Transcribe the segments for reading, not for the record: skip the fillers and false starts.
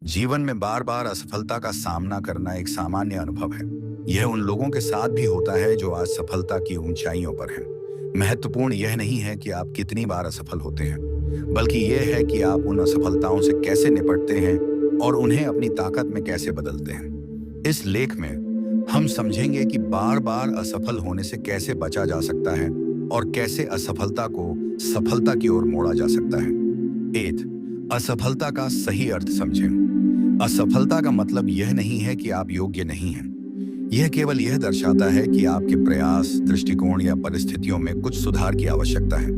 जीवन में बार बार असफलता का सामना करना एक सामान्य अनुभव है। यह उन लोगों के साथ भी होता है जो आज सफलता की ऊंचाइयों पर हैं। महत्वपूर्ण यह नहीं है कि आप कितनी बार असफल होते हैं, बल्कि यह है कि आप उन असफलताओं से कैसे निपटते हैं और उन्हें अपनी ताकत में कैसे बदलते हैं। इस लेख में हम समझेंगे कि बार बार असफल होने से कैसे बचा जा सकता है और कैसे असफलता को सफलता की ओर मोड़ा जा सकता है। 8. असफलता का सही अर्थ समझें। असफलता का मतलब यह नहीं है कि आप योग्य नहीं हैं। यह केवल यह दर्शाता है कि आपके प्रयास, दृष्टिकोण या परिस्थितियों में कुछ सुधार की आवश्यकता है।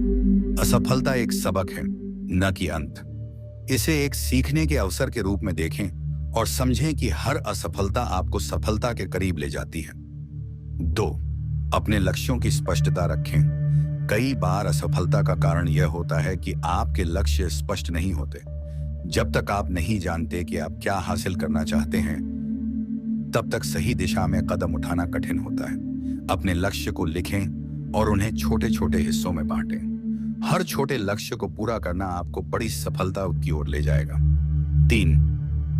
असफलता एक सबक है, न कि अंत। इसे एक सीखने के अवसर के रूप में देखें और समझें कि हर असफलता आपको सफलता के करीब ले जाती है। 2. अपने लक्ष्यों की स्पष्टता रखें। कई बार असफलता का कारण यह होता है कि आपके लक्ष्य स्पष्ट नहीं होते। जब तक आप नहीं जानते कि आप क्या हासिल करना चाहते हैं, तब तक सही दिशा में कदम उठाना कठिन होता है। अपने लक्ष्य को लिखें और उन्हें छोटे छोटे हिस्सों में बांटें। हर छोटे लक्ष्य को पूरा करना आपको बड़ी सफलता की ओर ले जाएगा। 3.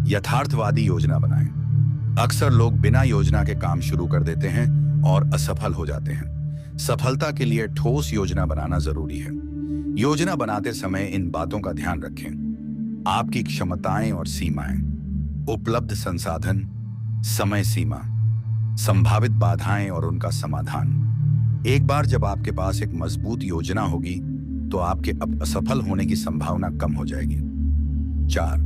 यथार्थवादी योजना बनाएं। अक्सर लोग बिना योजना के काम शुरू कर देते हैं और असफल हो जाते हैं। सफलता के लिए ठोस योजना बनाना जरूरी है। योजना बनाते समय इन बातों का ध्यान रखें: आपकी क्षमताएं और सीमाएं, उपलब्ध संसाधन, समय सीमा, संभावित बाधाएं और उनका समाधान। एक बार जब आपके पास एक मजबूत योजना होगी, तो आपके असफल होने की संभावना कम हो जाएगी। 4.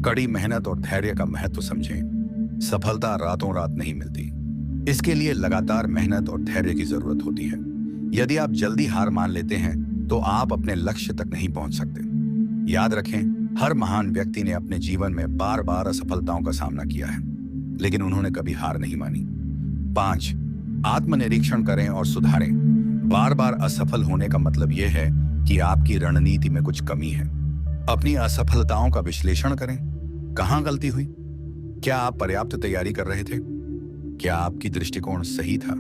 कड़ी मेहनत और धैर्य का महत्व समझें। सफलता रातों रात नहीं मिलती। इसके लिए लगातार मेहनत और धैर्य की जरूरत होती है। यदि आप जल्दी हार मान लेते हैं, तो आप अपने लक्ष्य तक नहीं पहुंच सकते। याद रखें, हर महान व्यक्ति ने अपने जीवन में बार बार असफलताओं का सामना किया है, लेकिन उन्होंने कभी हार नहीं मानी। 5. आत्मनिरीक्षण करें और सुधारें। बार बार असफल होने का मतलब यह है कि आपकी रणनीति में कुछ कमी है। अपनी असफलताओं का विश्लेषण करें। कहां गलती हुई? क्या आप पर्याप्त तैयारी कर रहे थे? क्या आपकी दृष्टिकोण सही था?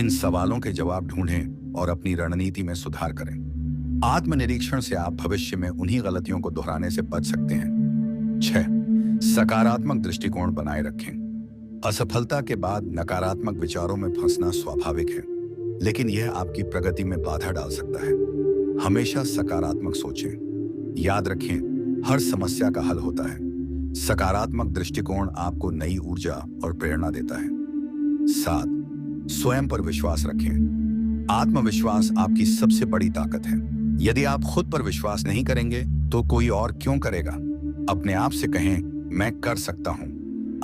इन सवालों के जवाब ढूंढें और अपनी रणनीति में सुधार करें। आत्मनिरीक्षण से आप भविष्य में उन्हीं गलतियों को दोहराने से बच सकते हैं। 6. सकारात्मक दृष्टिकोण बनाए रखें। असफलता के बाद नकारात्मक विचारों में फंसना स्वाभाविक है, लेकिन यह आपकी प्रगति में बाधा डाल सकता है। हमेशा सकारात्मक सोचें। याद रखें, हर समस्या का हल होता है। सकारात्मक दृष्टिकोण आपको नई ऊर्जा और प्रेरणा देता है। 7. स्वयं पर विश्वास रखें। आत्मविश्वास आपकी सबसे बड़ी ताकत है। यदि आप खुद पर विश्वास नहीं करेंगे, तो कोई और क्यों करेगा? अपने आप से कहें, मैं कर सकता हूं।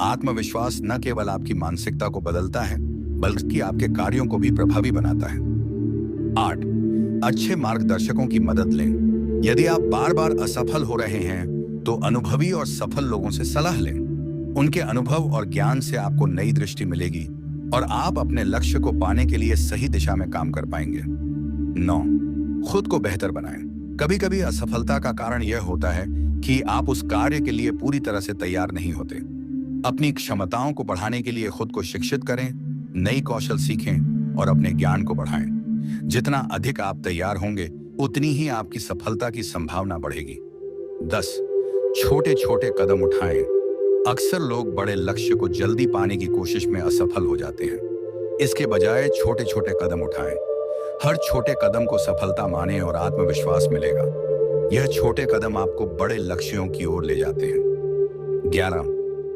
आत्मविश्वास न केवल आपकी मानसिकता को बदलता है, बल्कि आपके कार्यों को भी प्रभावी बनाता है। 8. अच्छे मार्गदर्शकों की मदद लें। यदि आप बार बार असफल हो रहे हैं, तो अनुभवी और सफल लोगों से सलाह लें। उनके अनुभव और ज्ञान से आपको नई दृष्टि मिलेगी और आप अपने लक्ष्य को पाने के लिए सही दिशा में काम कर पाएंगे। 9. खुद को बेहतर बनाएं। कभी कभी असफलता का कारण यह होता है कि आप उस कार्य के लिए पूरी तरह से तैयार नहीं होते। अपनी क्षमताओं को बढ़ाने के लिए खुद को शिक्षित करें, नई कौशल सीखें और अपने ज्ञान को बढ़ाएं। जितना अधिक आप तैयार होंगे, उतनी ही आपकी सफलता की संभावना बढ़ेगी। 10. छोटे छोटे कदम उठाएं। अक्सर लोग बड़े लक्ष्य को जल्दी पाने की कोशिश में असफल हो जाते हैं। इसके बजाय छोटे छोटे कदम उठाएं। हर छोटे कदम को सफलता माने और आत्मविश्वास मिलेगा। यह छोटे कदम आपको बड़े लक्ष्यों की ओर ले जाते हैं। 11.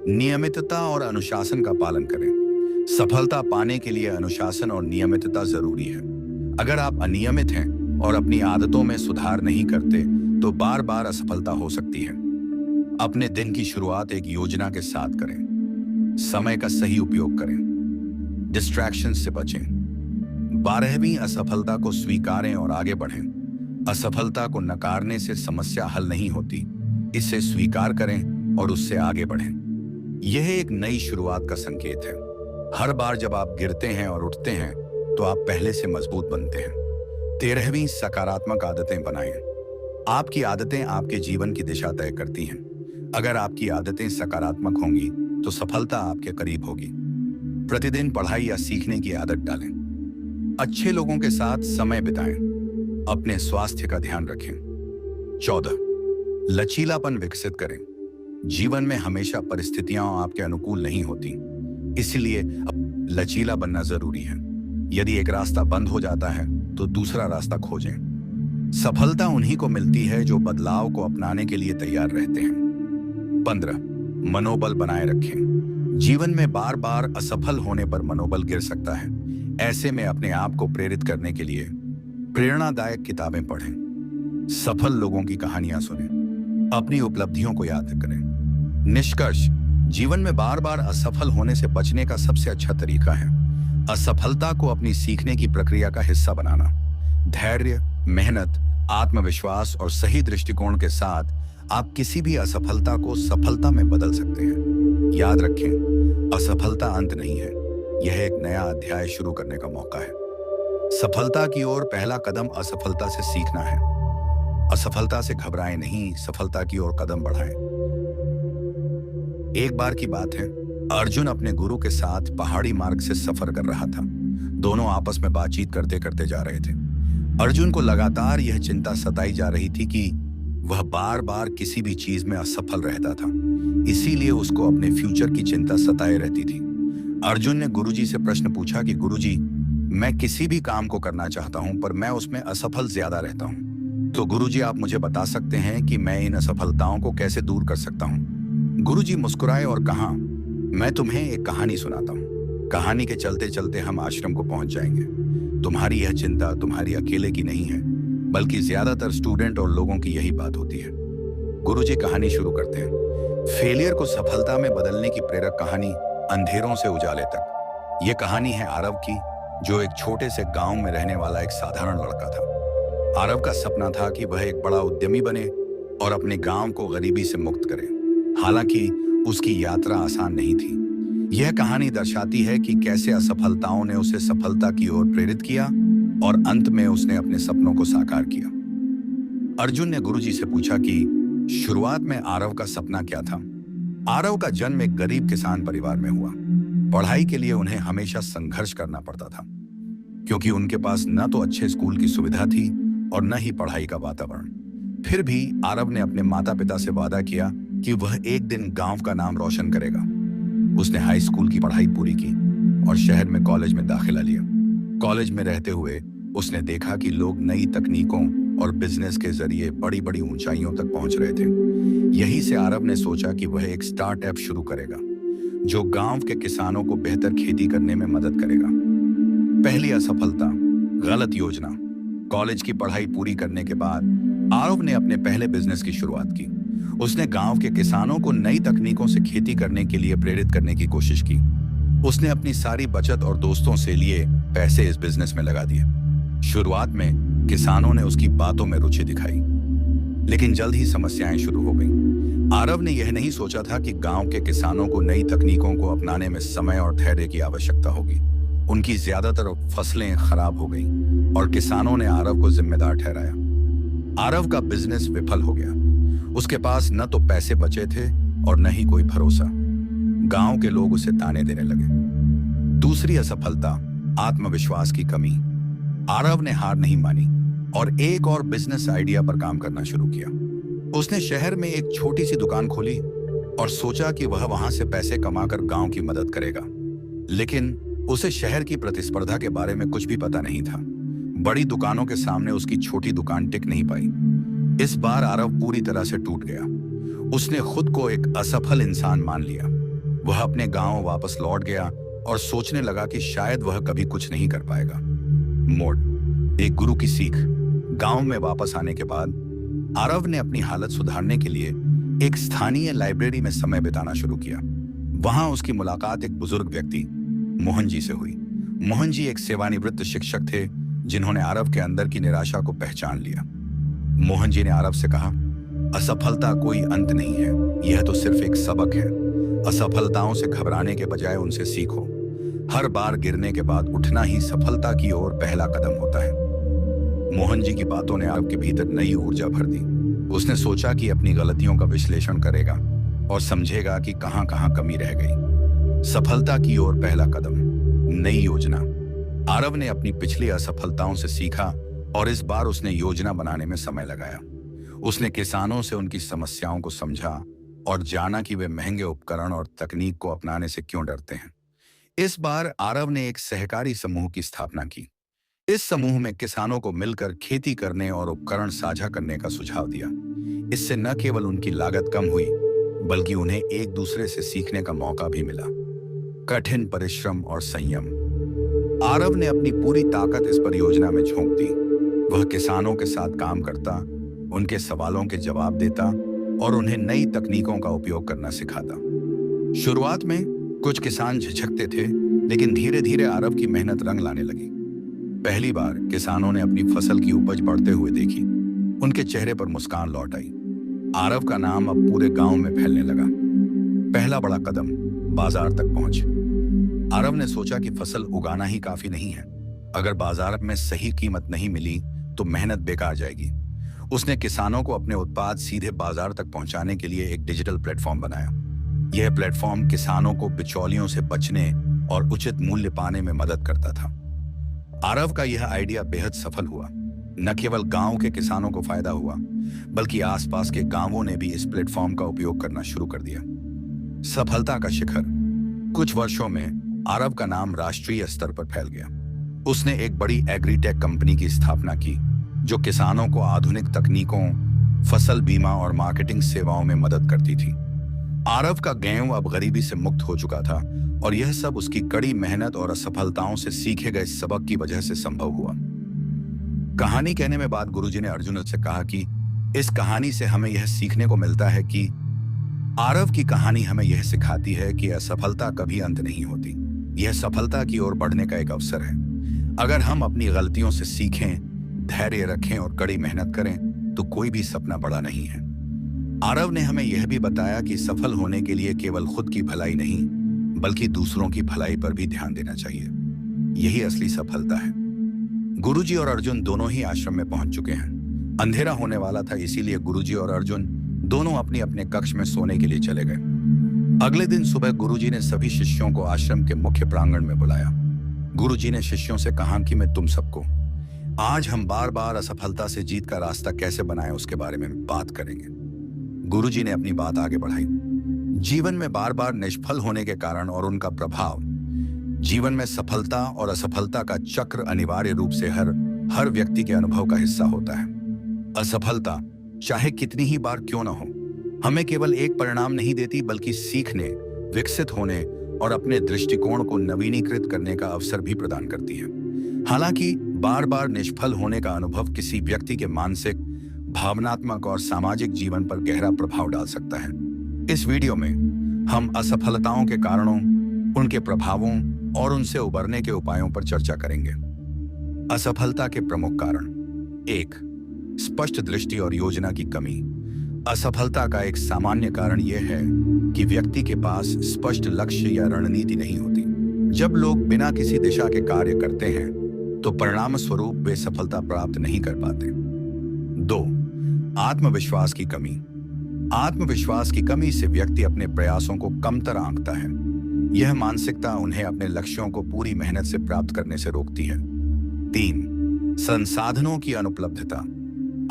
नियमितता और अनुशासन का पालन करें। सफलता पाने के लिए अनुशासन और नियमितता जरूरी है। अगर आप अनियमित हैं और अपनी आदतों में सुधार नहीं करते, तो बार बार असफलता हो सकती है। अपने दिन की शुरुआत एक योजना के साथ करें। समय का सही उपयोग करें। डिस्ट्रैक्शन से बचें। 12वीं असफलता को स्वीकारें और आगे बढ़ें। असफलता को नकारने से समस्या हल नहीं होती। इसे स्वीकार करें और उससे आगे बढ़ें। यह एक नई शुरुआत का संकेत है। हर बार जब आप गिरते हैं और उठते हैं, तो आप पहले से मजबूत बनते हैं। 13वीं सकारात्मक आदतें बनाएं। आपकी आदतें आपके जीवन की दिशा तय करती हैं। अगर आपकी आदतें सकारात्मक होंगी, तो सफलता आपके करीब होगी। प्रतिदिन पढ़ाई या सीखने की आदत डालें। अच्छे लोगों के साथ समय बिताएं। अपने स्वास्थ्य का ध्यान रखें। 14. लचीलापन विकसित करें। जीवन में हमेशा परिस्थितियां आपके अनुकूल नहीं होती, इसलिए लचीला बनना जरूरी है। यदि एक रास्ता बंद हो जाता है तो दूसरा रास्ता खोजें। सफलता उन्हीं को मिलती है जो बदलाव को अपनाने के लिए तैयार रहते हैं। 15, मनोबल बनाए रखें। जीवन में बार बार असफल होने पर मनोबल गिर सकता है। ऐसे में अपने आप को प्रेरित करने के लिए प्रेरणादायक किताबें पढ़ें, सफल लोगों की कहानियां सुनें, अपनी उपलब्धियों को याद करें। निष्कर्ष, जीवन में बार बार असफल होने से बचने का सबसे अच्छा तरीका है असफलता को अपनी सीखने की प्रक्रिया का हिस्सा बनाना। धैर्य, मेहनत, आत्मविश्वास और सही दृष्टिकोण के साथ आप किसी भी असफलता को सफलता में बदल सकते हैं। याद रखें, असफलता अंत नहीं है, यह एक नया अध्याय शुरू करने का मौका है। सफलता की ओर पहला कदम असफलता से सीखना है। असफलता से घबराएं नहीं, सफलता की ओर कदम बढ़ाएं। एक बार की बात है, अर्जुन अपने गुरु के साथ पहाड़ी मार्ग से सफर कर रहा था। दोनों आपस में बातचीत करते करते जा रहे थे। अर्जुन को लगातार यह चिंता सताई जा रही थी कि वह बार बार किसी भी चीज में असफल रहता था, इसीलिए उसको अपने फ्यूचर की चिंता सताए रहती थी। अर्जुन ने गुरुजी से प्रश्न पूछा कि गुरुजी, मैं किसी भी काम को करना चाहता हूं पर मैं उसमें असफल ज्यादा रहता हूं। तो गुरुजी, आप मुझे बता सकते हैं कि मैं इन असफलताओं को कैसे दूर कर सकता हूं? गुरुजी मुस्कुराए और कहा, मैं तुम्हें एक कहानी सुनाता हूँ। कहानी के चलते चलते हम आश्रम को पहुंच जाएंगे। तुम्हारी यह चिंता तुम्हारी अकेले की नहीं है, बल्कि ज्यादातर स्टूडेंट और लोगों की यही बात होती है। गुरुजी कहानी शुरू करते हैं। फेलियर को सफलता में बदलने की प्रेरक कहानी, अंधेरों से उजाले तक। ये कहानी है आरव की, जो एक छोटे से गांव में रहने वाला एक साधारण लड़का था। आरव का सपना था कि वह एक बड़ा उद्यमी बने और अपने गांव को गरीबी से मुक्त करे। हालांकि उसकी यात्रा आसान नहीं थी। यह कहानी दर्शाती है कि कैसे असफलताओं ने उसे सफलता की ओर प्रेरित किया और अंत में उसने अपने सपनों को साकार किया। अर्जुन ने गुरुजी से पूछा कि शुरुआत में आरव का सपना क्या था। आरव का जन्म एक गरीब किसान परिवार में हुआ। पढ़ाई के लिए उन्हें हमेशा संघर्ष करना पड़ता था, क्योंकि उनके पास न तो अच्छे स्कूल की सुविधा थी और न ही पढ़ाई का वातावरण। फिर भी आरव ने अपने माता पिता से वादा किया कि वह एक दिन गांव का नाम रोशन करेगा। उसने हाई स्कूल की पढ़ाई पूरी की और शहर में कॉलेज में दाखिला लिया। कॉलेज में रहते हुए उसने देखा कि लोग नई तकनीकों और बिजनेस के जरिए बड़ी बड़ी ऊंचाइयों तक पहुंच रहे थे। यही से आरव ने सोचा कि वह एक स्टार्टअप शुरू करेगा, जो गांव के किसानों को बेहतर खेती करने में मदद करेगा। पहली असफलता, गलत योजना। कॉलेज की पढ़ाई पूरी करने के बाद आरव ने अपने पहले बिजनेस की शुरुआत की। उसने गांव के किसानों को नई तकनीकों से खेती करने के लिए प्रेरित करने की कोशिश की। उसने अपनी सारी बचत और दोस्तों से लिए पैसे इस बिजनेस में लगा दिए। शुरुआत में किसानों ने उसकी बातों में रुचि दिखाई, लेकिन जल्द ही समस्याएं शुरू हो गईं। आरव ने यह नहीं सोचा था कि गांव के किसानों को नई तकनीकों को अपनाने में समय और धैर्य की आवश्यकता होगी। उनकी ज्यादातर फसलें खराब हो गईं और किसानों ने आरव को जिम्मेदार ठहराया। आरव का बिजनेस विफल हो गया। उसके पास न तो पैसे बचे थे और न ही कोई भरोसा। गांव के लोग उसे ताने देने लगे। दूसरी असफलता, आत्मविश्वास की कमी। आरव ने हार नहीं मानी और एक और बिजनेस आइडिया पर काम करना शुरू किया। उसने शहर में एक छोटी सी दुकान खोली और सोचा कि वह वहां से पैसे कमाकर गांव की मदद करेगा। लेकिन उसे शहर की प्रतिस्पर्धा के बारे में कुछ भी पता नहीं था। बड़ी दुकानों के सामने उसकी छोटी दुकान टिक नहीं पाई। इस बार आरव पूरी तरह से टूट गया। उसने खुद को एक असफल इंसान मान लिया। वह अपने गांव वापस लौट गया और सोचने लगा कि शायद वह कभी कुछ नहीं कर पाएगा। मोड़, एक गुरु की सीख। गांव में वापस आने के बाद आरव ने अपनी हालत सुधारने के लिए एक स्थानीय लाइब्रेरी में समय बिताना शुरू किया। वहां उसकी मुलाकात एक बुजुर्ग व्यक्ति मोहन जी से हुई। मोहन जी एक सेवानिवृत्त शिक्षक थे, जिन्होंने आरव के अंदर की निराशा को पहचान लिया। मोहन जी ने आरव से कहा, असफलता कोई अंत नहीं है, यह तो सिर्फ एक सबक है। असफलताओं से घबराने के बजाय उनसे सीखो। हर बार गिरने के बाद उठना ही सफलता की ओर पहला कदम होता है। मोहन जी की बातों ने आरव के भीतर नई ऊर्जा भर दी। उसने सोचा कि अपनी गलतियों का विश्लेषण करेगा और समझेगा कि कहां-कहां कमी रह गई। सफलता की ओर पहला कदम, नई योजना। आरव ने अपनी पिछली असफलताओं से सीखा और इस बार उसने योजना बनाने में समय लगाया। उसने किसानों से उनकी समस्याओं को समझा और जाना कि वे महंगे उपकरण और तकनीक को अपनाने से क्यों डरते हैं। इस बार आरव ने एक सहकारी समूह की स्थापना की। इस समूह में किसानों को मिलकर खेती करने और उपकरण साझा करने का सुझाव दिया। इससे न केवल उनकी लागत कम हुई, बल्कि उन्हें एक दूसरे से सीखने का मौका भी मिला। कठिन परिश्रम और संयम। आरव ने अपनी पूरी ताकत इस परियोजना में झोंक दी। वह किसानों के साथ काम करता, उनके सवालों के जवाब देता और उन्हें नई तकनीकों का उपयोग करना सिखाता। शुरुआत में कुछ किसान झिझकते थे, लेकिन धीरे धीरे आरव की मेहनत रंग लाने लगी। पहली बार किसानों ने अपनी फसल की उपज बढ़ते हुए देखी। उनके चेहरे पर मुस्कान लौट आई। आरव का नाम अब पूरे गांव में फैलने लगा। पहला बड़ा कदम, बाजार तक पहुंच। आरव ने सोचा कि फसल उगाना ही काफी नहीं है। अगर बाजार में सही कीमत नहीं मिली तो मेहनत बेकार जाएगी। उसने किसानों को अपने उत्पाद सीधे बाजार तक पहुंचाने के लिए एक डिजिटल प्लेटफॉर्म बनाया। यह प्लेटफॉर्म किसानों को बिचौलियों से बचने और उचित मूल्य पाने में मदद करता था। आरव का यह आइडिया बेहद सफल हुआ। न केवल गांव के किसानों को फायदा हुआ, बल्कि आसपास के गांवों ने भी इस प्लेटफॉर्म का उपयोग करना शुरू कर दिया। सफलता का शिखर। कुछ वर्षों में आरव का नाम राष्ट्रीय स्तर पर फैल गया। उसने एक बड़ी एग्रीटेक कंपनी की स्थापना की, जो किसानों को आधुनिक तकनीकों, फसल बीमा और मार्केटिंग सेवाओं में मदद करती थी। आरव का गांव अब गरीबी से मुक्त हो चुका था, और यह सब उसकी कड़ी मेहनत और असफलताओं से सीखे गए सबक की वजह से संभव हुआ। कहानी कहने में बाद गुरुजी ने अर्जुन से कहा कि इस कहानी से हमें यह सीखने को मिलता है कि आरव की कहानी हमें यह सिखाती है कि असफलता कभी अंत नहीं होती। यह सफलता की ओर बढ़ने का एक अवसर है। अगर हम अपनी गलतियों से सीखें, धैर्य रखें और कड़ी मेहनत करें, तो कोई भी सपना बड़ा नहीं है। आरव ने हमें यह भी बताया कि सफल होने के लिए केवल खुद की भलाई नहीं, बल्कि दूसरों की भलाई पर भी ध्यान देना चाहिए। यही असली सफलता है। गुरुजी और अर्जुन दोनों ही आश्रम में पहुंच चुके हैं। अंधेरा होने वाला था, इसीलिए गुरुजी और अर्जुन दोनों अपने अपने कक्ष में सोने के लिए चले गए। अगले दिन सुबह गुरुजी ने सभी शिष्यों को आश्रम के मुख्य प्रांगण में बुलाया। गुरुजी ने शिष्यों से कहा कि मैं तुम सबको आज हम बार बार असफलता से जीत का रास्ता कैसे बनाएं उसके बारे में बात करेंगे। गुरुजी ने अपनी बात आगे बढ़ाई। जीवन में बार बार निष्फल होने के कारण और उनका प्रभाव। जीवन में सफलता और असफलता का चक्र अनिवार्य रूप से हर व्यक्ति के अनुभव का हिस्सा होता है। असफलता चाहे कितनी ही बार क्यों न हो, हमें केवल एक परिणाम नहीं देती, बल्कि सीखने, विकसित होने और अपने दृष्टिकोण को नवीनीकृत करने का अवसर भी प्रदान करती है। हालांकि बार बार निष्फल होने का अनुभव किसी व्यक्ति के मानसिक, भावनात्मक और सामाजिक जीवन पर गहरा प्रभाव डाल सकता है। इस वीडियो में हम असफलताओं के कारणों, उनके प्रभावों और उनसे उबरने के उपायों पर चर्चा करेंगे। असफलता के प्रमुख कारण। 1. स्पष्ट दृष्टि और योजना की कमी। असफलता का एक सामान्य कारण यह है कि व्यक्ति के पास स्पष्ट लक्ष्य या रणनीति नहीं होती। जब लोग बिना किसी दिशा के कार्य करते हैं, तो परिणाम स्वरूप वे सफलता प्राप्त नहीं कर पाते। 2. आत्मविश्वास की कमी। आत्मविश्वास की कमी से व्यक्ति अपने प्रयासों को कमतर आंकता है। यह मानसिकता उन्हें अपने लक्ष्यों को पूरी मेहनत से प्राप्त करने से रोकती है। 3. संसाधनों की अनुपलब्धता।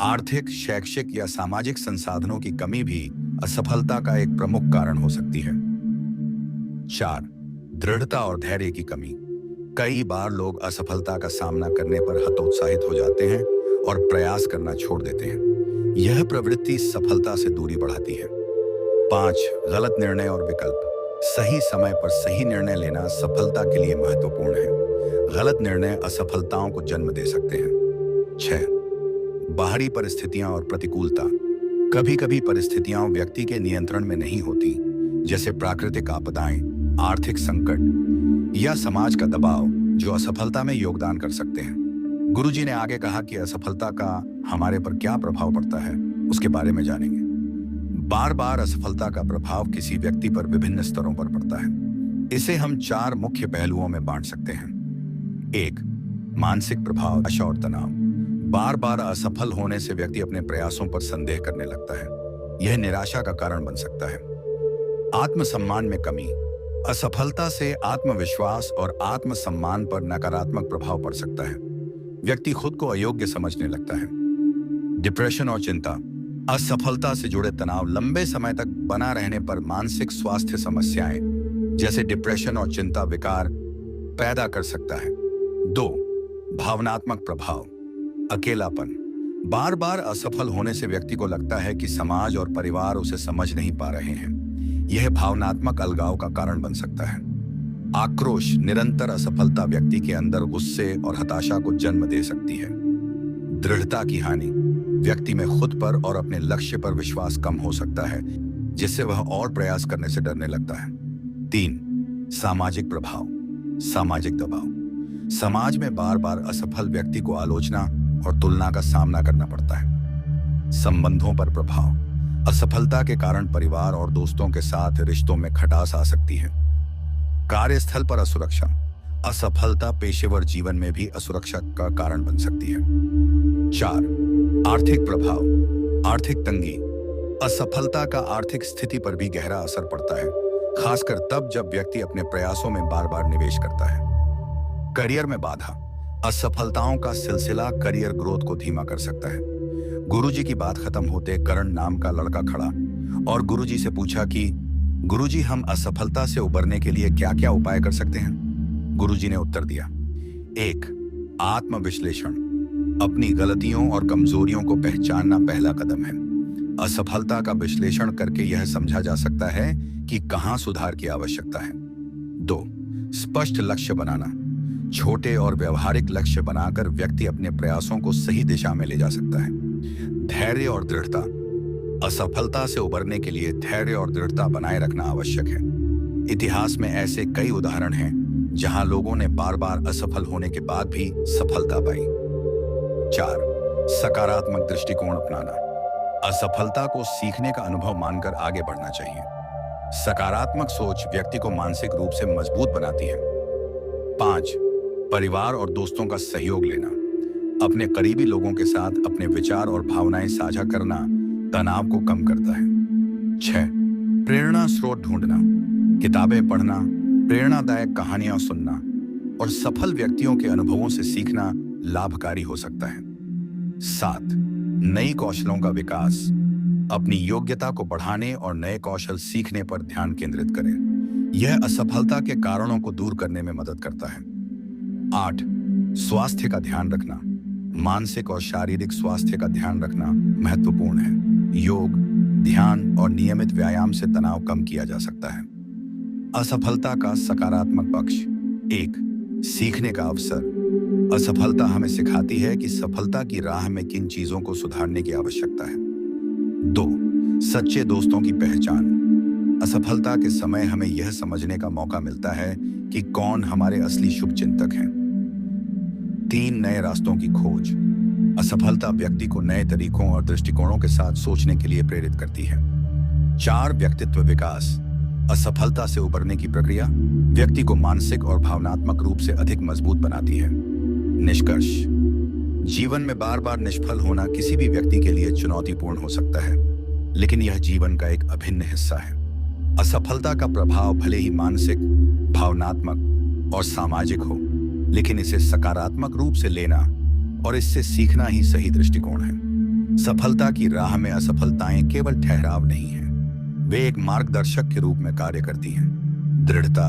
आर्थिक, शैक्षिक या सामाजिक संसाधनों की कमी भी असफलता का एक प्रमुख कारण हो सकती है। 4. दृढ़ता और धैर्य की कमी। कई बार लोग असफलता का सामना करने पर हतोत्साहित हो जाते हैं और प्रयास करना छोड़ देते हैं। यह प्रवृत्ति सफलता से दूरी बढ़ाती है। 5. गलत निर्णय और विकल्प। सही समय पर सही निर्णय लेना सफलता के लिए महत्वपूर्ण है। गलत निर्णय असफलताओं को जन्म दे सकते हैं। 6. बाहरी परिस्थितियां और प्रतिकूलता। कभी कभी परिस्थितियां व्यक्ति के नियंत्रण में नहीं होती, जैसे प्राकृतिक आपदाएं, आर्थिक संकट या समाज का दबाव, जो असफलता में योगदान कर सकते हैं। गुरुजी ने आगे कहा कि असफलता का हमारे पर क्या प्रभाव पड़ता है, उसके बारे में जानेंगे। बार बार असफलता का प्रभाव किसी व्यक्ति पर विभिन्न स्तरों पर पड़ता है। इसे हम 4 मुख्य पहलुओं में बांट सकते हैं। 1. मानसिक प्रभाव, आशा और तनाव। बार बार असफल होने से व्यक्ति अपने प्रयासों पर संदेह करने लगता है। यह निराशा का कारण बन सकता है। आत्मसम्मान में कमी। असफलता से आत्मविश्वास और आत्मसम्मान पर नकारात्मक प्रभाव पड़ सकता है। व्यक्ति खुद को अयोग्य समझने लगता है। डिप्रेशन और चिंता। असफलता से जुड़े तनाव लंबे समय तक बना रहने पर मानसिक स्वास्थ्य समस्याएं जैसे डिप्रेशन और चिंता विकार पैदा कर सकता है। 2. भावनात्मक प्रभाव। अकेलापन। बार बार असफल होने से व्यक्ति को लगता है कि समाज और परिवार उसे समझ नहीं पा रहे हैं। यह भावनात्मक अलगाव का कारण बन सकता है। आक्रोश। निरंतर असफलता व्यक्ति के अंदर गुस्से और हताशा को जन्म दे सकती है। दृढ़ता की हानि। व्यक्ति में खुद पर और अपने लक्ष्य पर विश्वास कम हो सकता है, जिससे वह और प्रयास करने से डरने लगता है। 3. सामाजिक प्रभाव। सामाजिक दबाव। समाज में बार बार असफल व्यक्ति को आलोचना और तुलना का सामना करना पड़ता है। संबंधों पर प्रभाव। असफलता के कारण परिवार और दोस्तों के साथ रिश्तों में खटास आ सकती है। कार्यस्थल पर असुरक्षा। असफलता पेशेवर जीवन में भी असुरक्षा का कारण बन सकती है। 4. आर्थिक प्रभाव। आर्थिक तंगी। असफलता का आर्थिक स्थिति पर भी गहरा असर पड़ता है, खासकर तब जब व्यक्ति अपने प्रयासों में बार बार निवेश करता है। करियर में बाधा। असफलताओं का सिलसिला करियर ग्रोथ को धीमा कर सकता है। गुरुजी की बात खत्म होते करण नाम का लड़का खड़ा और गुरुजी से पूछा कि गुरुजी, हम असफलता से उबरने के लिए क्या क्या उपाय कर सकते हैं? गुरुजी ने उत्तर दिया। 1. आत्मविश्लेषण। अपनी गलतियों और कमजोरियों को पहचानना पहला कदम है। असफलता का विश्लेषण करके यह समझा जा सकता है कि कहां सुधार की आवश्यकता है। 2. स्पष्ट लक्ष्य बनाना। छोटे और व्यवहारिक लक्ष्य बनाकर व्यक्ति अपने प्रयासों को सही दिशा में ले जा सकता है। धैर्य और दृढ़ता। असफलता से उबरने के लिए धैर्य और दृढ़ता बनाए रखना आवश्यक है। इतिहास में ऐसे कई उदाहरण हैं जहां लोगों ने बार बार असफल होने के बाद भी सफलता पाई। 4. सकारात्मक दृष्टिकोण अपनाना। असफलता को सीखने का अनुभव मानकर आगे बढ़ना चाहिए। सकारात्मक सोच व्यक्ति को मानसिक रूप से मजबूत बनाती है। 5. परिवार और दोस्तों का सहयोग लेना। अपने करीबी लोगों के साथ अपने विचार और भावनाएं साझा करना तनाव को कम करता है। 6. प्रेरणा स्रोत ढूंढना। किताबें पढ़ना, प्रेरणादायक कहानियां सुनना और सफल व्यक्तियों के अनुभवों से सीखना लाभकारी हो सकता है। 7. नई कौशलों का विकास। अपनी योग्यता को बढ़ाने और नए कौशल सीखने पर ध्यान केंद्रित करें। यह असफलता के कारणों को दूर करने में मदद करता है। 8. स्वास्थ्य का ध्यान रखना। मानसिक और शारीरिक स्वास्थ्य का ध्यान रखना महत्वपूर्ण है। योग, ध्यान और नियमित व्यायाम से तनाव कम किया जा सकता है। असफलता का सकारात्मक पक्ष। 1. सीखने का अवसर। असफलता हमें सिखाती है कि सफलता की राह में किन चीजों को सुधारने की आवश्यकता है। 2. सच्चे दोस्तों की पहचान। असफलता के समय हमें यह समझने का मौका मिलता है कि कौन हमारे असली शुभचिंतक हैं। 3. नए रास्तों की खोज। असफलता व्यक्ति को नए तरीकों और दृष्टिकोणों के साथ सोचने के लिए प्रेरित करती है। 4. व्यक्तित्व विकास। असफलता से उबरने की प्रक्रिया व्यक्ति को मानसिक और भावनात्मक रूप से अधिक मजबूत बनाती है। निष्कर्ष। जीवन में बार बार निष्फल होना किसी भी व्यक्ति के लिए चुनौतीपूर्ण हो सकता है, लेकिन यह जीवन का एक अभिन्न हिस्सा है। असफलता का प्रभाव भले ही मानसिक, भावनात्मक और सामाजिक हो, लेकिन इसे सकारात्मक रूप से लेना और इससे सीखना ही सही दृष्टिकोण है। सफलता की राह में असफलताएं केवल ठहराव नहीं हैं, वे एक मार्गदर्शक के रूप में कार्य करती हैं। दृढ़ता,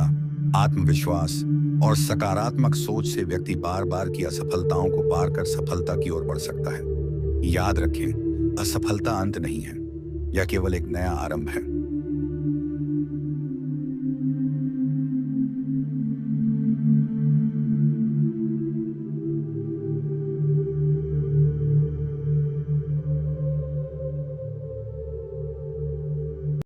आत्मविश्वास और सकारात्मक सोच से व्यक्ति बार बार की असफलताओं को पार कर सफलता की ओर बढ़ सकता है। याद रखें, असफलता अंत नहीं है, यह केवल एक नया आरंभ है।